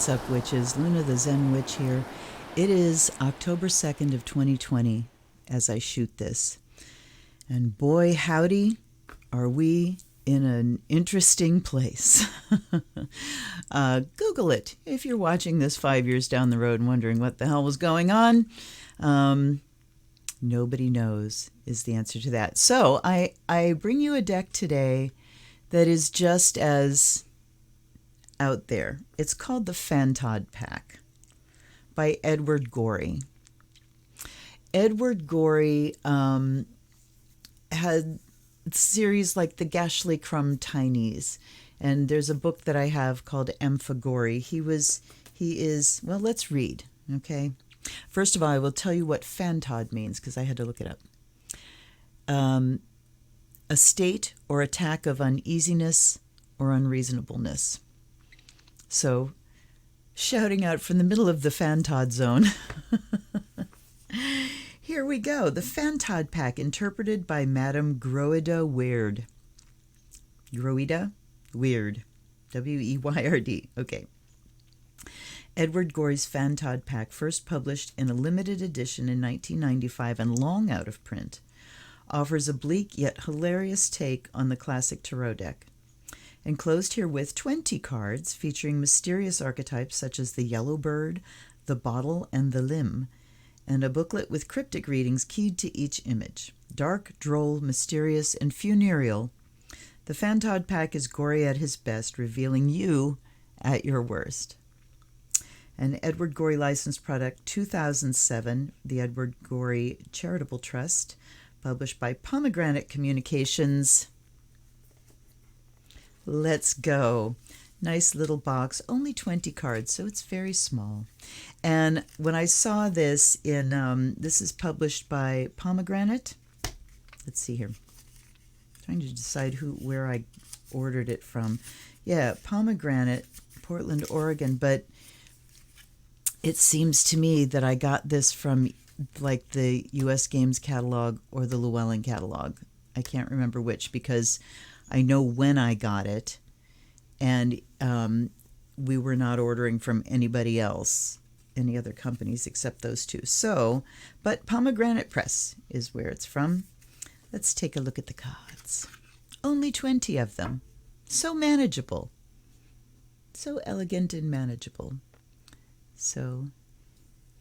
What's up, witches? Luna the Zen Witch here. It is October 2nd of 2020 as I shoot this. And boy, howdy, are we in an interesting place. Google it if you're watching this 5 years down the road and wondering what the hell was going on. Nobody knows is the answer to that. So I bring you a deck today that is just as out there. It's called the Fantod pack by Edward Gorey. Edward Gorey had series like the Gashly Crumb Tinies, and there's a book that I have called Gorey. He is, well, let's read, okay? First of all, I will tell you what Fantod means because I had to look it up. A state or attack of uneasiness or unreasonableness. So, shouting out from the middle of the Fantod zone. Here we go. The Fantod pack, interpreted by Madame Groeda Weyrd. Groeda? Weyrd. W-E-Y-R-D. Okay. Edward Gorey's Fantod pack, first published in a limited edition in 1995 and long out of print, offers a bleak yet hilarious take on the classic tarot deck. Enclosed herewith 20 cards featuring mysterious archetypes such as the yellow bird, the bottle, and the limb, and a booklet with cryptic readings keyed to each image. Dark, droll, mysterious, and funereal, the Fantod pack is Gorey at his best, revealing you at your worst. An Edward Gorey licensed product, 2007, the Edward Gorey Charitable Trust, published by Pomegranate Communications. Let's go. Nice little box, only 20 cards, so it's very small. And when I saw this in, this is published by Pomegranate. Let's see here. Trying to decide where I ordered it from. Yeah, Pomegranate, Portland, Oregon. But it seems to me that I got this from like the U.S. Games catalog or the Llewellyn catalog. I can't remember which because I know when I got it, and we were not ordering from anybody else, any other companies except those two. So, but Pomegranate Press is where it's from. Let's take a look at the cards. Only 20 of them. So manageable. So elegant and manageable. So,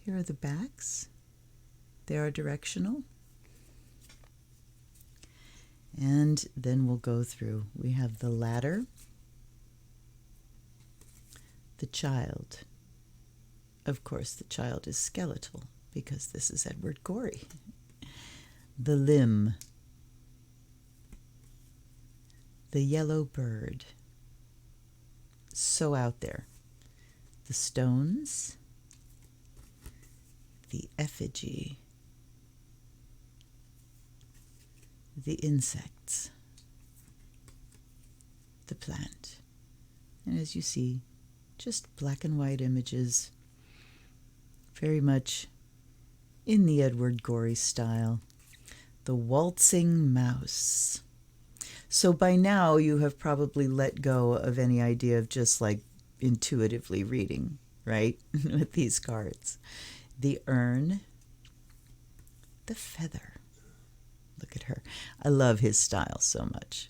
here are the backs. They are directional. And then we'll go through. We have the ladder, the child. Of course, the child is skeletal because this is Edward Gorey. The limb, the yellow bird. So out there. The stones, the effigy, the insects, the plant, and as you see, just black and white images, very much in the Edward Gorey style. The waltzing mouse. So by now you have probably let go of any idea of just like intuitively reading, right, with these cards. The urn, the feather. Look at her. I love his style so much.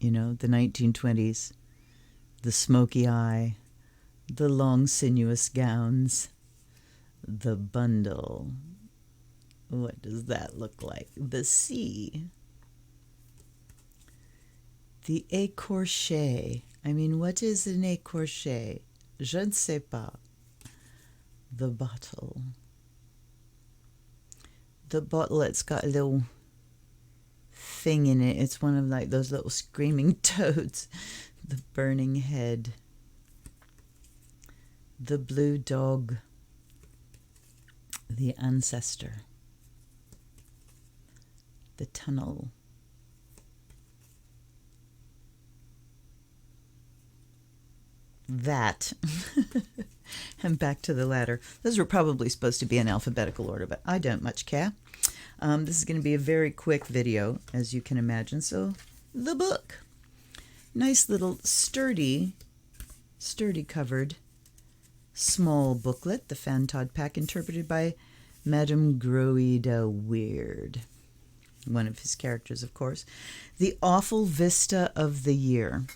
You know, the 1920s, the smoky eye, the long sinuous gowns, the bundle. What does that look like? The sea. The écorché. I mean, what is an écorché? Je ne sais pas. The bottle. The bottle, it's got a little thing in it. It's one of like those little screaming toads. The burning head. The blue dog. The ancestor. The tunnel. That. And back to the ladder. Those were probably supposed to be in alphabetical order, but I don't much care. This is going to be a very quick video, as you can imagine. So, the book. Nice little sturdy covered small booklet, the Fantod pack, interpreted by Madame Groeda Weyrd, one of his characters, of course. The awful vista of the year.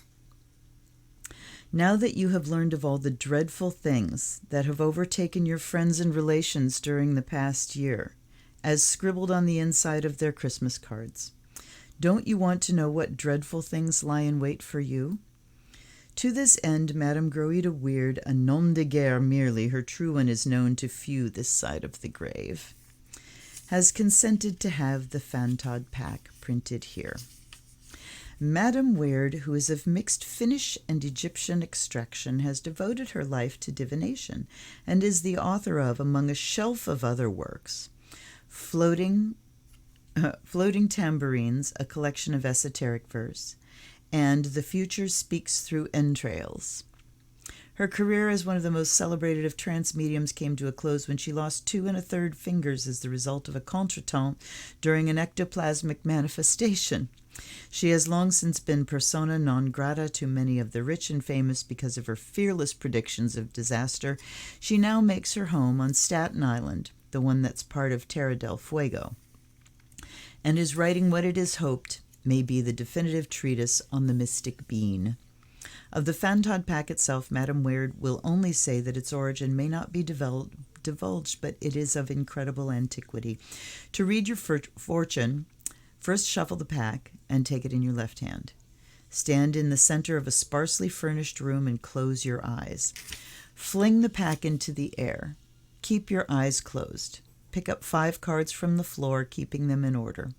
Now that you have learned of all the dreadful things that have overtaken your friends and relations during the past year, as scribbled on the inside of their Christmas cards, don't you want to know what dreadful things lie in wait for you? To this end, Madame Groeda Weyrd, a nom de guerre merely, her true one is known to few this side of the grave, has consented to have the Fantod pack printed here. Madame Weyrd, who is of mixed Finnish and Egyptian extraction, has devoted her life to divination, and is the author of, among a shelf of other works, Floating Tambourines, a collection of esoteric verse, and The Future Speaks Through Entrails. Her career as one of the most celebrated of trance mediums came to a close when she lost 2 1/3 fingers as the result of a contretemps during an ectoplasmic manifestation. She has long since been persona non grata to many of the rich and famous because of her fearless predictions of disaster. She now makes her home on Staten Island, the one that's part of Terra del Fuego, and is writing what it is hoped may be the definitive treatise on the mystic being. Of the Fantod pack itself, Madame Weyrd will only say that its origin may not be divulged, but it is of incredible antiquity. To read your fortune, first shuffle the pack and take it in your left hand. Stand in the center of a sparsely furnished room and close your eyes. Fling the pack into the air. Keep your eyes closed. Pick up 5 cards from the floor, keeping them in order.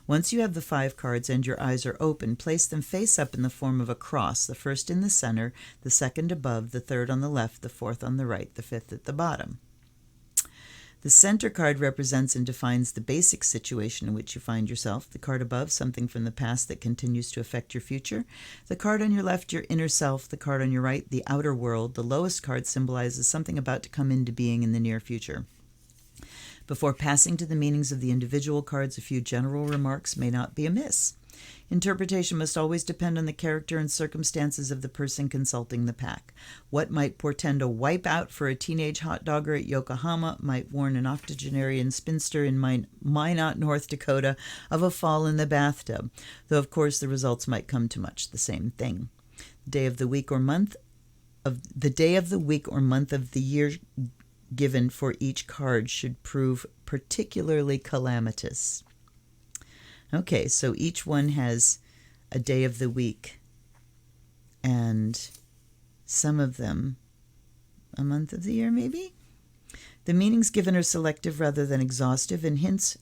Once you have the 5 cards and your eyes are open, place them face up in the form of a cross, the first in the center, the second above, the third on the left, the fourth on the right, the fifth at the bottom. The center card represents and defines the basic situation in which you find yourself. The card above, something from the past that continues to affect your future. The card on your left, your inner self. The card on your right, the outer world. The lowest card symbolizes something about to come into being in the near future. Before passing to the meanings of the individual cards, a few general remarks may not be amiss. Interpretation must always depend on the character and circumstances of the person consulting the pack. What might portend a wipeout for a teenage hot dogger at Yokohama might warn an octogenarian spinster in Minot, North Dakota, of a fall in the bathtub, though of course the results might come to much the same thing. The day of the week or month of the year given for each card should prove particularly calamitous. Okay, so each one has a day of the week, and some of them a month of the year, maybe? The meanings given are selective rather than exhaustive, and hints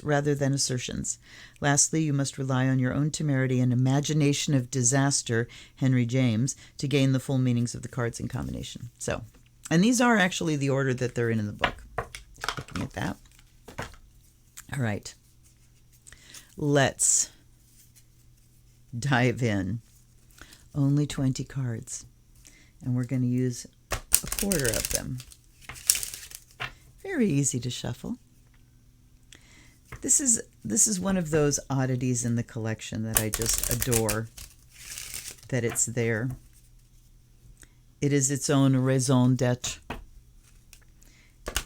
rather than assertions. Lastly, you must rely on your own temerity and imagination of disaster, Henry James, to gain the full meanings of the cards in combination. So, and these are actually the order that they're in the book. Looking at that. All right. Let's dive in. Only 20 cards. And we're going to use a quarter of them. Very easy to shuffle. This is one of those oddities in the collection that I just adore, that it's there. It is its own raison d'etre.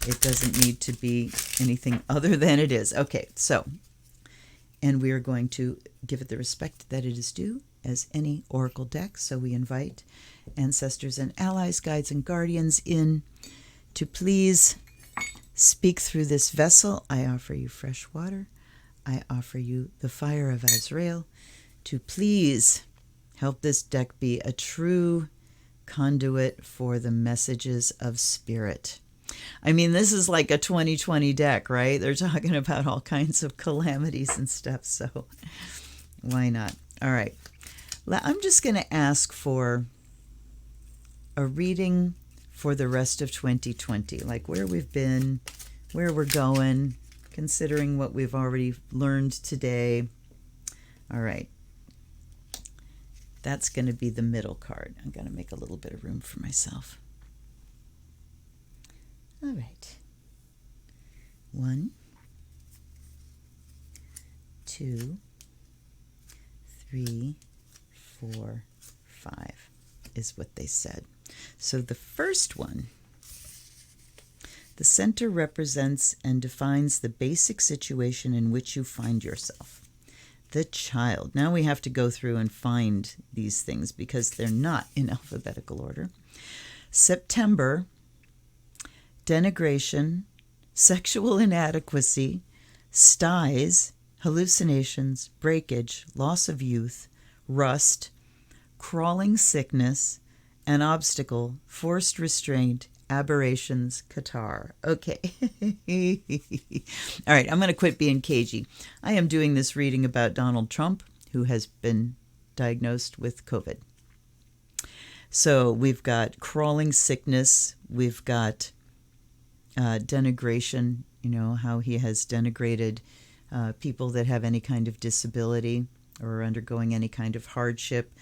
It doesn't need to be anything other than it is. Okay, so, and we are going to give it the respect that it is due as any oracle deck. So we invite ancestors and allies, guides and guardians in to please speak through this vessel. I offer you fresh water. I offer you the fire of Azrael to please help this deck be a true conduit for the messages of spirit. I mean, this is like a 2020 deck, right? They're talking about all kinds of calamities and stuff, so why not? All right. I'm just going to ask for a reading for the rest of 2020, like where we've been, where we're going, considering what we've already learned today. All right. That's going to be the middle card. I'm going to make a little bit of room for myself. All right. 1, 2, 3, 4, 5 is what they said. So the first one, the center represents and defines the basic situation in which you find yourself. The child. Now we have to go through and find these things because they're not in alphabetical order. September, denigration, sexual inadequacy, styes, hallucinations, breakage, loss of youth, rust, crawling sickness, an obstacle, forced restraint, aberrations, catarrh. Okay. All right, I'm going to quit being cagey. I am doing this reading about Donald Trump, who has been diagnosed with COVID. So we've got crawling sickness, we've got denigration, how he has denigrated people that have any kind of disability or undergoing any kind of hardship,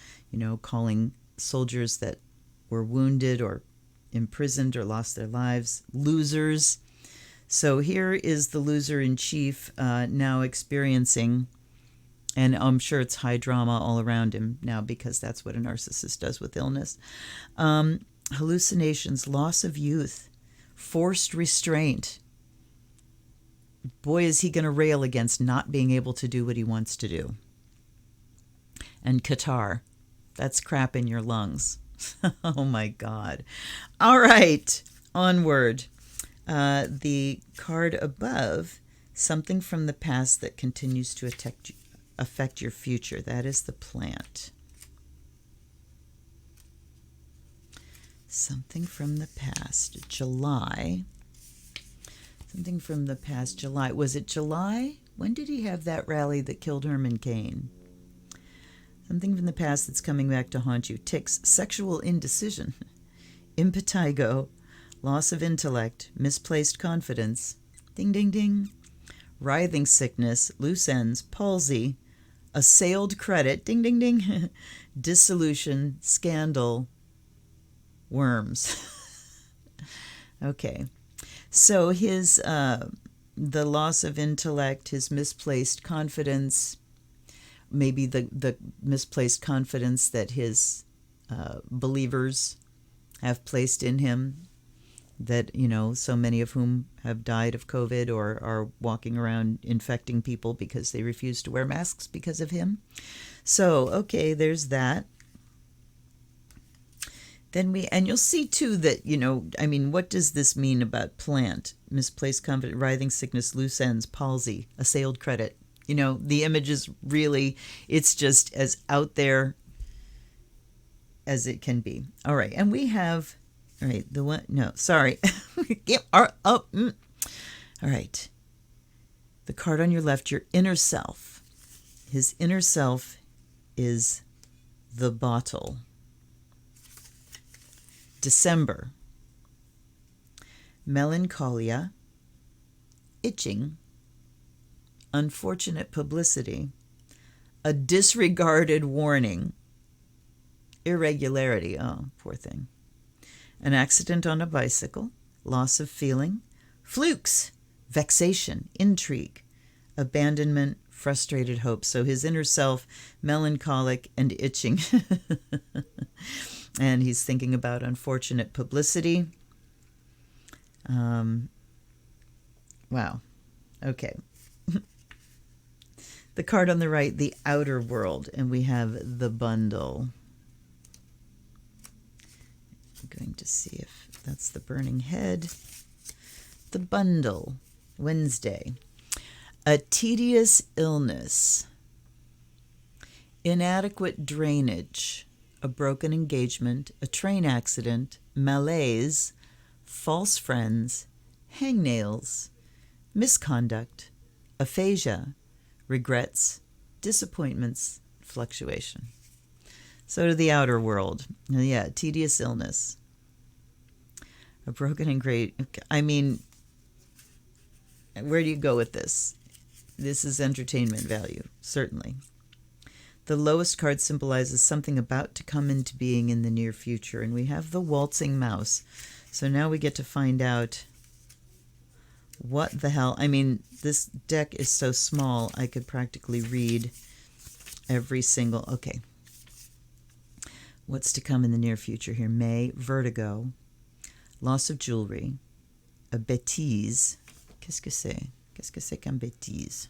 calling soldiers that were wounded or imprisoned or lost their lives losers. So here is the loser in chief now experiencing, and I'm sure it's high drama all around him now because that's what a narcissist does with illness. Hallucinations, loss of youth, forced restraint. Boy, is he going to rail against not being able to do what he wants to do. And catarrh, that's crap in your lungs. Oh my God. All right, onward. The card above, something from the past that continues to affect your future. That is the plant. Something from the past. July. Something from the past. July. Was it July? When did he have that rally that killed Herman Cain? Something from the past that's coming back to haunt you. Tics, sexual indecision, impetigo, loss of intellect, misplaced confidence, ding, ding, ding, writhing sickness, loose ends, palsy, assailed credit, ding, ding, ding, dissolution, scandal, worms. Okay. So his, the loss of intellect, his misplaced confidence, maybe the misplaced confidence that his believers have placed in him, that, so many of whom have died of COVID or are walking around infecting people because they refuse to wear masks because of him. So, okay, there's that. Then and you'll see too that, what does this mean about plant? Misplaced confidence, writhing sickness, loose ends, palsy, assailed credit. The image is really, it's just as out there as it can be. All right. And we have, all right, the one, no, sorry. All right. The card on your left, your inner self. His inner self is the bottle. December. Melancholia, itching, unfortunate publicity, a disregarded warning, irregularity, oh, poor thing, an accident on a bicycle, loss of feeling, flukes, vexation, intrigue, abandonment, frustrated hope. So his inner self, melancholic and itching. And he's thinking about unfortunate publicity. Wow. Okay. The card on the right, the outer world, and we have the bundle. I'm going to see if that's the burning head. The bundle, Wednesday. A tedious illness, inadequate drainage, a broken engagement, a train accident, malaise, false friends, hangnails, misconduct, aphasia, regrets, disappointments, fluctuation. So to the outer world. Yeah, tedious illness. A broken and great. I mean, where do you go with this? This is entertainment value, certainly. The lowest card symbolizes something about to come into being in the near future. And we have the waltzing mouse. So now we get to find out what the hell. I mean, this deck is so small, I could practically read every single. Okay. What's to come in the near future here? May, vertigo, loss of jewelry, a bêtise. Qu'est-ce que c'est? Qu'est-ce que c'est qu'un bêtise?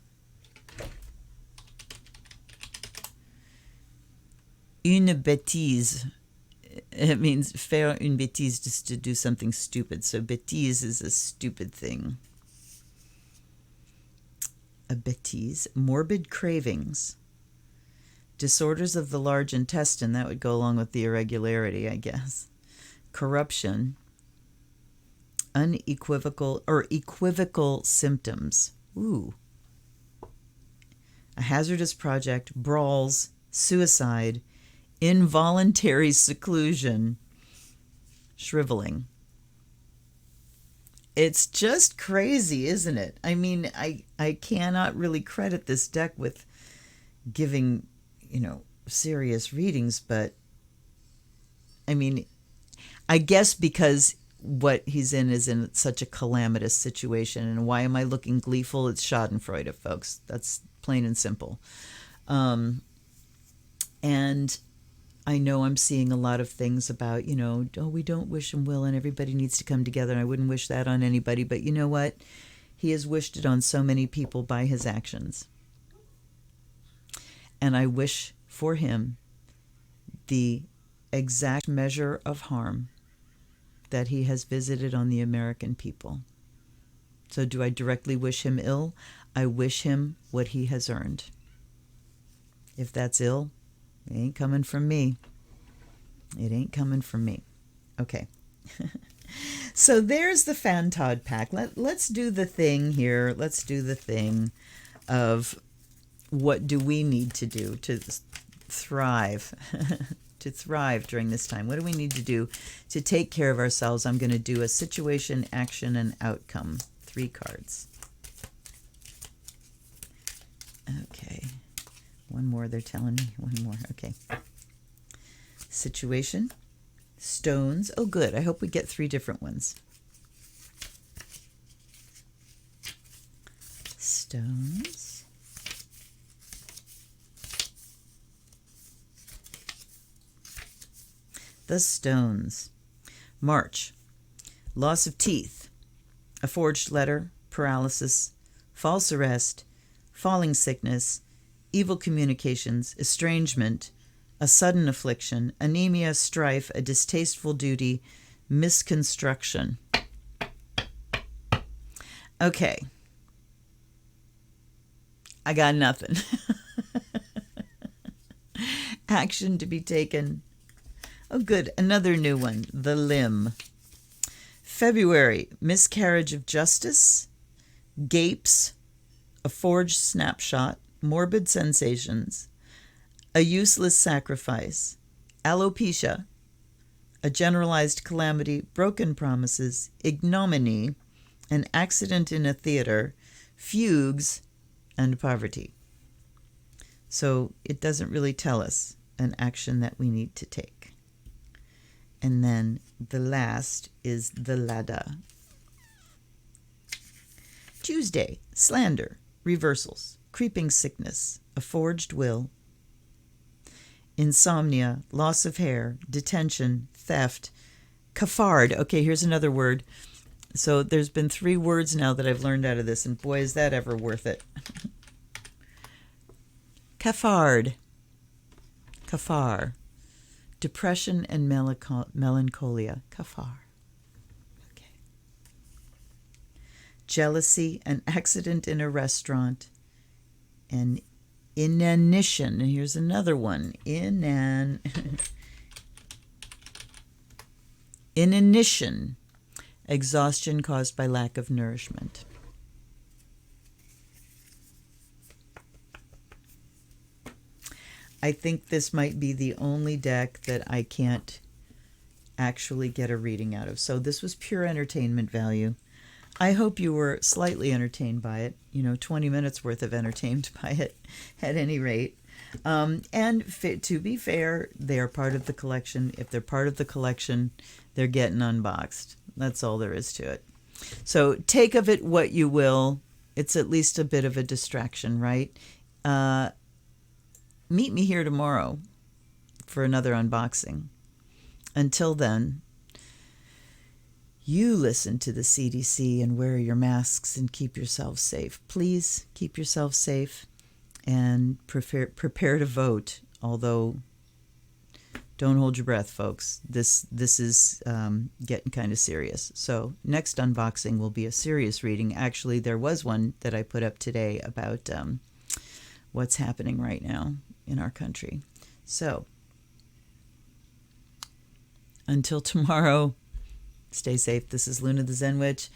Une bêtise. It means faire une bêtise, just to do something stupid. So bêtise is a stupid thing. A bêtise. Morbid cravings. Disorders of the large intestine. That would go along with the irregularity, I guess. Corruption. Unequivocal or equivocal symptoms. Ooh. A hazardous project. Brawls. Suicide. Involuntary seclusion, shriveling. It's just crazy, isn't it? I mean, I cannot really credit this deck with giving, serious readings, but I mean, I guess because what he's in is in such a calamitous situation. And why am I looking gleeful? It's Schadenfreude, folks. That's plain and simple. And I know I'm seeing a lot of things about, we don't wish him will and everybody needs to come together. And I wouldn't wish that on anybody. But you know what? He has wished it on so many people by his actions. And I wish for him the exact measure of harm that he has visited on the American people. So do I directly wish him ill? I wish him what he has earned. If that's ill, it ain't coming from me. It ain't coming from me. Okay. So there's the Fantod pack. Let's do the thing here. Let's do the thing of what do we need to do to thrive, to thrive during this time. What do we need to do to take care of ourselves? I'm going to do a situation, action, and outcome. 3 cards. Okay. One more, they're telling me. One more. Okay. Situation. Stones. Oh, good. I hope we get 3 different ones. Stones. The stones. March. Loss of teeth. A forged letter. Paralysis. False arrest. Falling sickness. Evil communications, estrangement, a sudden affliction, anemia, strife, a distasteful duty, misconstruction. Okay. I got nothing. Action to be taken. Oh, good. Another new one. The limb. February, miscarriage of justice, gapes, a forged snapshot, morbid sensations, a useless sacrifice, alopecia, a generalized calamity, broken promises, ignominy, an accident in a theater, fugues, and poverty. So it doesn't really tell us an action that we need to take. And then the last is the Lada. Tuesday, slander, reversals, creeping sickness, a forged will, insomnia, loss of hair, detention, theft, cafard. Okay, here's another word. So there's been 3 words now that I've learned out of this, and boy, is that ever worth it. Cafard. Cafar. Depression and melancholia. Cafar. Okay. Jealousy, an accident in a restaurant, an inanition. And here's another one. Inanition. Exhaustion caused by lack of nourishment. I think this might be the only deck that I can't actually get a reading out of. So this was pure entertainment value. I hope you were slightly entertained by it. 20 minutes worth of entertained by it at any rate. And to be fair, they are part of the collection. If they're part of the collection, they're getting unboxed. That's all there is to it. So take of it what you will. It's at least a bit of a distraction, right? Meet me here tomorrow. for another unboxing. Until then, you listen to the CDC and wear your masks and keep yourself safe. Please keep yourself safe and prepare to vote. Although, don't hold your breath, folks. This is getting kind of serious. So next unboxing will be a serious reading. Actually, there was one that I put up today about what's happening right now in our country. So until tomorrow, stay safe. This is Luna the Zen Witch.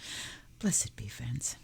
Blessed be, friends.